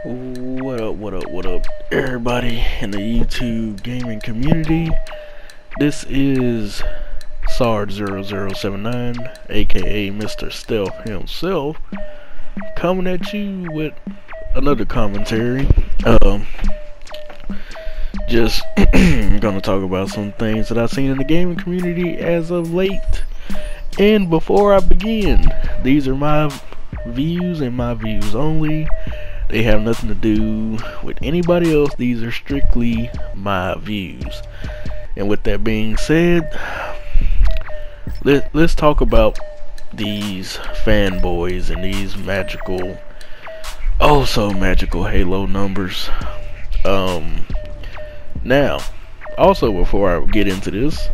What up, everybody in the YouTube gaming community? This is SHAREfactory, aka Mr. Stealth himself, coming at you with another commentary. Just gonna talk about some things that I've seen in the gaming community as of late. And before I begin, these are my views and my views only. They have nothing to do with anybody else. These are strictly my views. And with that being said, let's talk about these fanboys and these magical, oh so magical Halo numbers. Now, also before I get into this,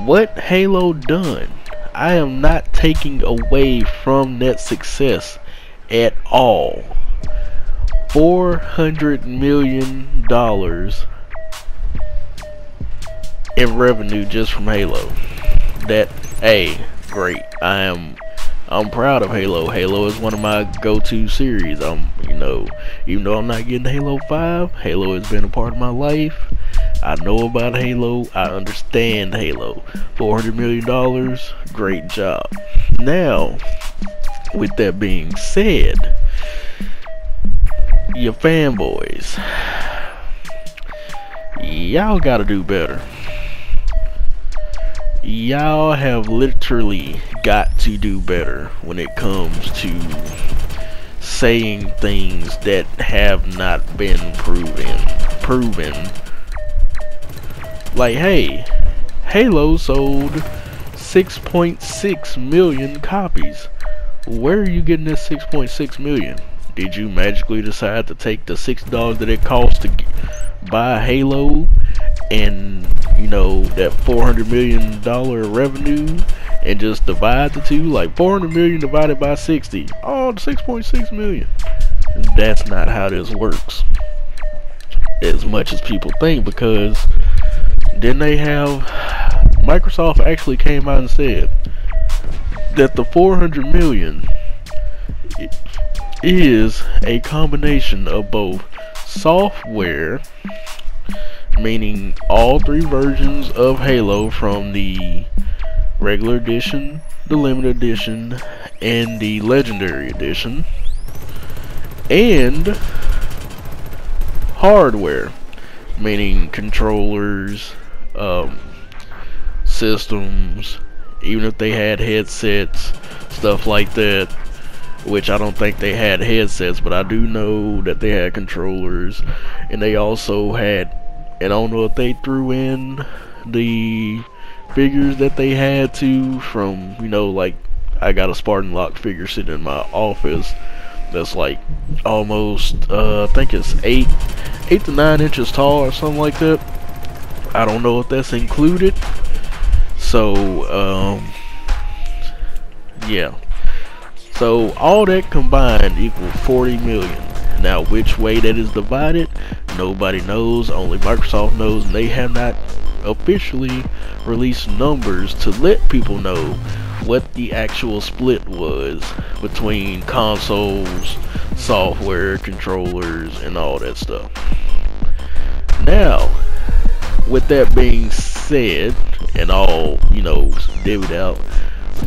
what Halo done? I am not taking away from that success at all. $400 million in revenue just from Halo. That, hey, great. I'm proud of Halo. Halo is one of my go-to series. Even though I'm not getting Halo 5, Halo has been a part of my life. I know about Halo. I understand Halo. $400 million, great job. Now, with that being said, your fanboys, y'all gotta do better. Y'all have literally got to do better when it comes to saying things that have not been proven. Like, hey, Halo sold 6.6 million copies. Where are you getting this 6.6 million? Did you magically decide to take the $6 that it costs to buy Halo and that $400 million revenue and just divide the two? Like 400 million divided by 60, oh, 6.6 million. That's not how this works, as much as people think, because then they have Microsoft actually came out and said that the 400 million is a combination of both software, meaning all three versions of Halo, from the regular edition, the limited edition, and the legendary edition, and hardware, meaning controllers, systems, even if they had headsets, stuff like that, which I don't think they had headsets, but I do know that they had controllers, and they also had, and I don't know if they threw in the figures that they had to, from, like, I got a Spartan Lock figure sitting in my office that's like almost, I think it's 8 to 9 inches tall or something like that. I don't know if that's included. So, yeah. So all that combined equals 40 million. Now, which way that is divided, nobody knows. Only Microsoft knows, and they have not officially released numbers to let people know what the actual split was between consoles, software, controllers, and all that stuff. Now, with that being said, and all, divvied out,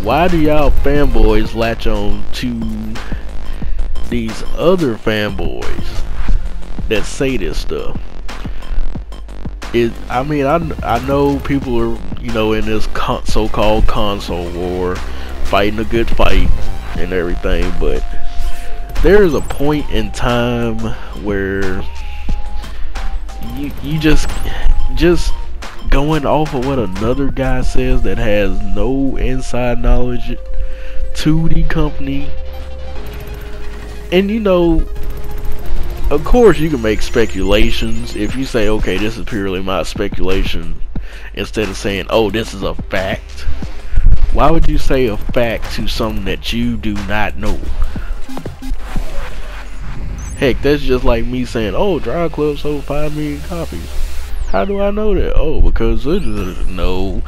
why do y'all fanboys latch on to these other fanboys that say this stuff? I know people are, in this so-called console war, fighting a good fight and everything, but there's a point in time where you just going off of what another guy says that has no inside knowledge to the company. And of course you can make speculations. If you say, okay, this is purely my speculation, instead of saying, oh, this is a fact. Why would you say a fact to something that you do not know? Heck, that's just like me saying, oh, Drive Club sold 5 million copies. How do I know that? Oh, because no,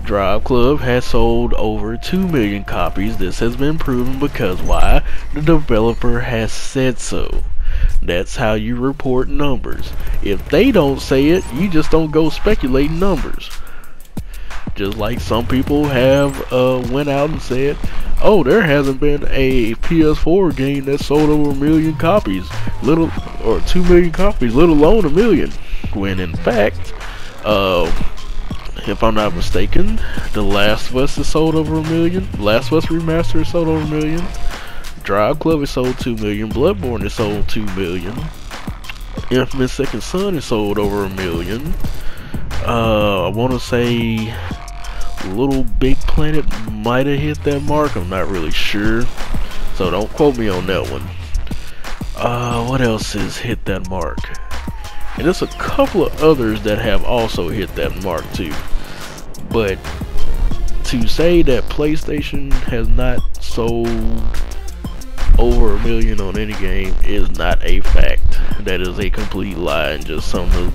Drive Club has sold over 2 million copies. This has been proven because why? The developer has said so. That's how you report numbers. If they don't say it, you just don't go speculating numbers. Just like some people have went out and said, oh, there hasn't been a PS4 game that sold over 1 million copies, or 2 million copies, let alone 1 million. When in fact, if I'm not mistaken, The Last of Us has sold over 1 million. Last of Us Remastered has sold over 1 million. Drive Club has sold 2 million. Bloodborne has sold 2 million. Infamous Second Son has sold over 1 million. I want to say Little Big Planet might have hit that mark. I'm not really sure, so don't quote me on that one. What else has hit that mark? And there's a couple of others that have also hit that mark too. But to say that PlayStation has not sold over 1 million on any game is not a fact. That is a complete lie and just something to,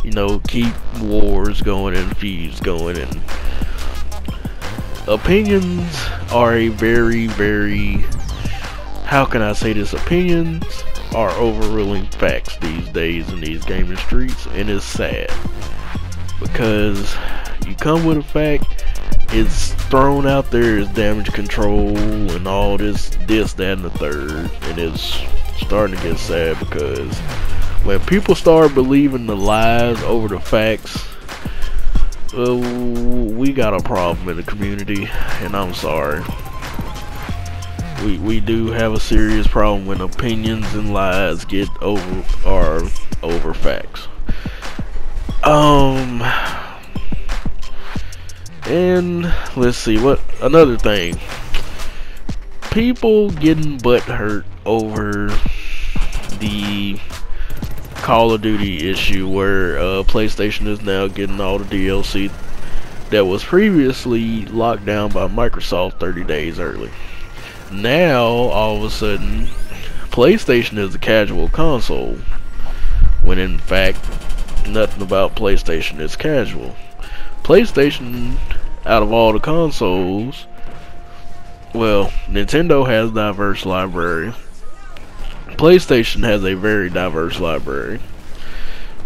you know, keep wars going and feuds going. And opinions are a very, how can I say this? Opinions are overruling facts these days in these gaming streets, and it's sad because you come with a fact, it's thrown out there as damage control and all this, that, and the third, and it's starting to get sad because when people start believing the lies over the facts, we got a problem in the community, and I'm sorry. We do have a serious problem when opinions and lies get over facts. And let's see, what another thing. People getting butthurt over the Call of Duty issue where PlayStation is now getting all the DLC that was previously locked down by Microsoft 30 days early. Now all of a sudden PlayStation is a casual console, when in fact nothing about PlayStation is casual. PlayStation, out of all the consoles, well, Nintendo has a diverse library. PlayStation has a very diverse library.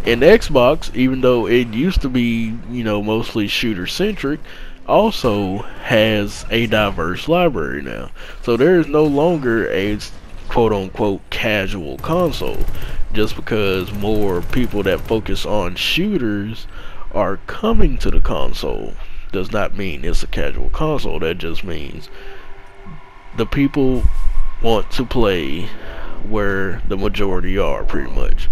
And Xbox, even though it used to be, you know, mostly shooter centric, also has a diverse library now. So there is no longer a quote unquote casual console. Just because more people that focus on shooters are coming to the console does not mean it's a casual console. That just means the people want to play where the majority are, pretty much.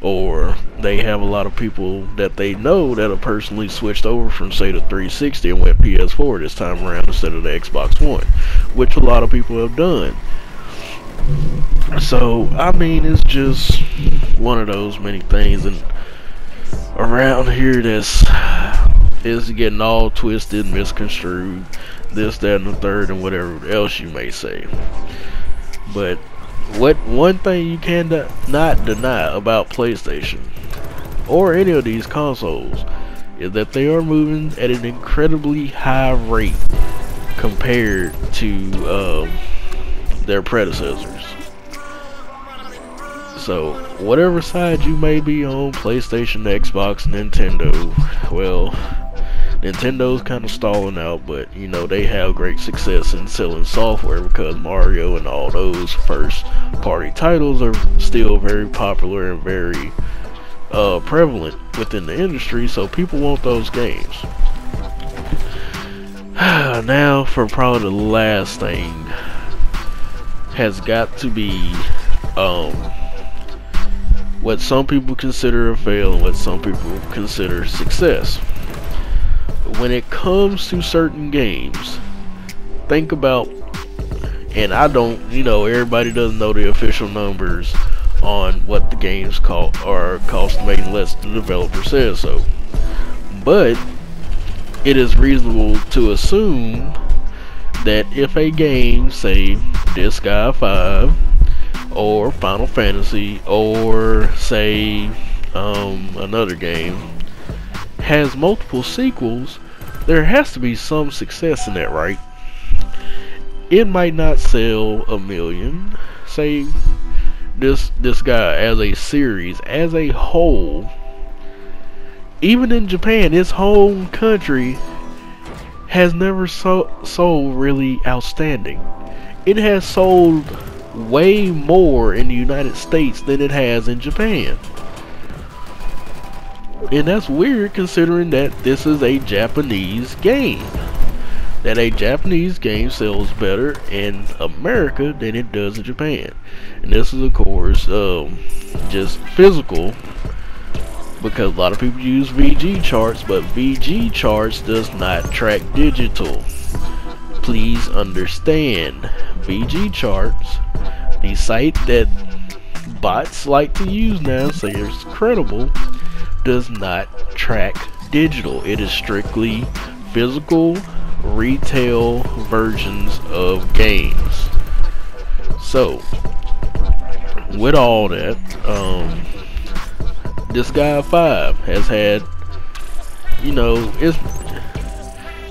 Or they have a lot of people that they know that have personally switched over from, say, the 360 and went PS4 this time around instead of the Xbox One, which a lot of people have done. So I mean, it's just one of those many things, and around here that's is getting all twisted, misconstrued, this, that, and the third, and whatever else you may say. But one thing you cannot deny about PlayStation or any of these consoles is that they are moving at an incredibly high rate compared to their predecessors. So whatever side you may be on, PlayStation, Xbox, Nintendo, well, Nintendo's kind of stalling out, but you know, they have great success in selling software because Mario and all those first party titles are still very popular and very prevalent within the industry, so people want those games. Now for probably the last thing has got to be what some people consider a fail and what some people consider success. When it comes to certain games, think about, and I don't, you know, everybody doesn't know the official numbers on what the games cost unless the developer says so. But it is reasonable to assume that if a game, say Disgaea 5 or Final Fantasy or say another game, has multiple sequels, there has to be some success in that, right? It might not sell a million. Say this guy as a series, as a whole, even in Japan, his home country, has never sold really outstanding. It has sold way more in the United States than it has in Japan. And that's weird considering that this is a Japanese game. That a Japanese game sells better in America than it does in Japan. And this is of course just physical, because a lot of people use VG charts, but VG charts does not track digital. Please understand, VG charts, the site that bots like to use now, say it's credible, does not track digital. It is strictly physical retail versions of games. So with all that, this guy 5 has had, you know, it's,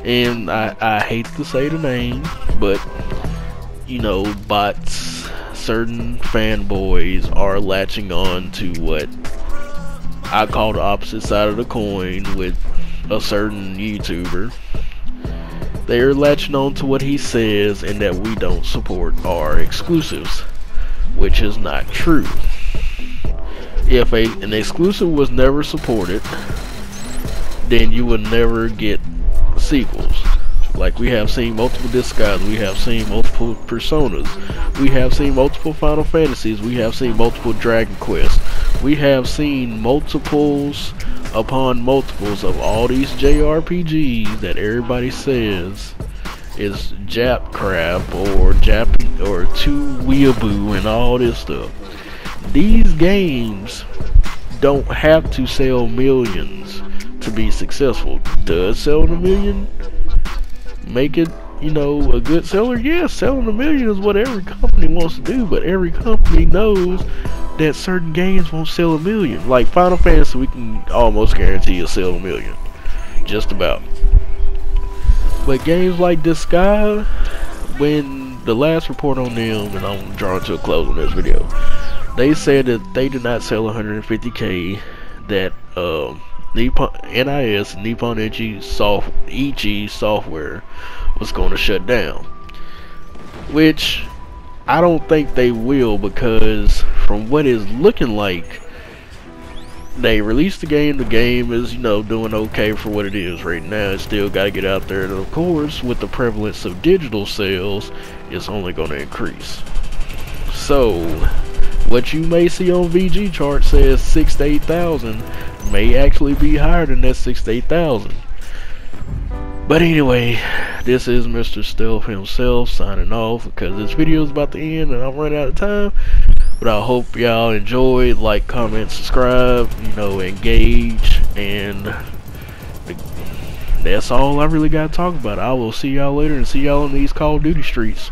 and I hate to say the name, but you know, bots, certain fanboys are latching on to what I call the opposite side of the coin with a certain YouTuber. They're latching on to what he says and that we don't support our exclusives, which is not true. If an exclusive was never supported, then you would never get sequels. Like we have seen multiple Disguises, we have seen multiple Personas, we have seen multiple Final Fantasies, we have seen multiple Dragon Quests, we have seen multiples upon multiples of all these JRPGs that everybody says is Jap crap or too weeaboo and all this stuff. These games don't have to sell millions to be successful. Does selling a million make it, you know, a good seller? Yes, selling a million is what every company wants to do, but every company knows that certain games won't sell a million. Like Final Fantasy, we can almost guarantee you'll sell a million. Just about. But games like Disguise, when the last report on them, and I'm drawing to a close on this video, they said that they did not sell 150K, that Nippon NIS, Nippon Ichi Software, was going to shut down. Which I don't think they will, because from what it's looking like, they released the game is, you know, doing okay for what it is right now. It's still got to get out there, and of course with the prevalence of digital sales, it's only going to increase. So what you may see on VG chart says 6 to 8,000 may actually be higher than that 6 to 8,000. But anyway, this is Mr. Stealth himself signing off, because this video is about to end and I'm running out of time. But I hope y'all enjoyed. Like, comment, subscribe, you know, engage, and that's all I really got to talk about. I will see y'all later, and see y'all in these Call of Duty streets.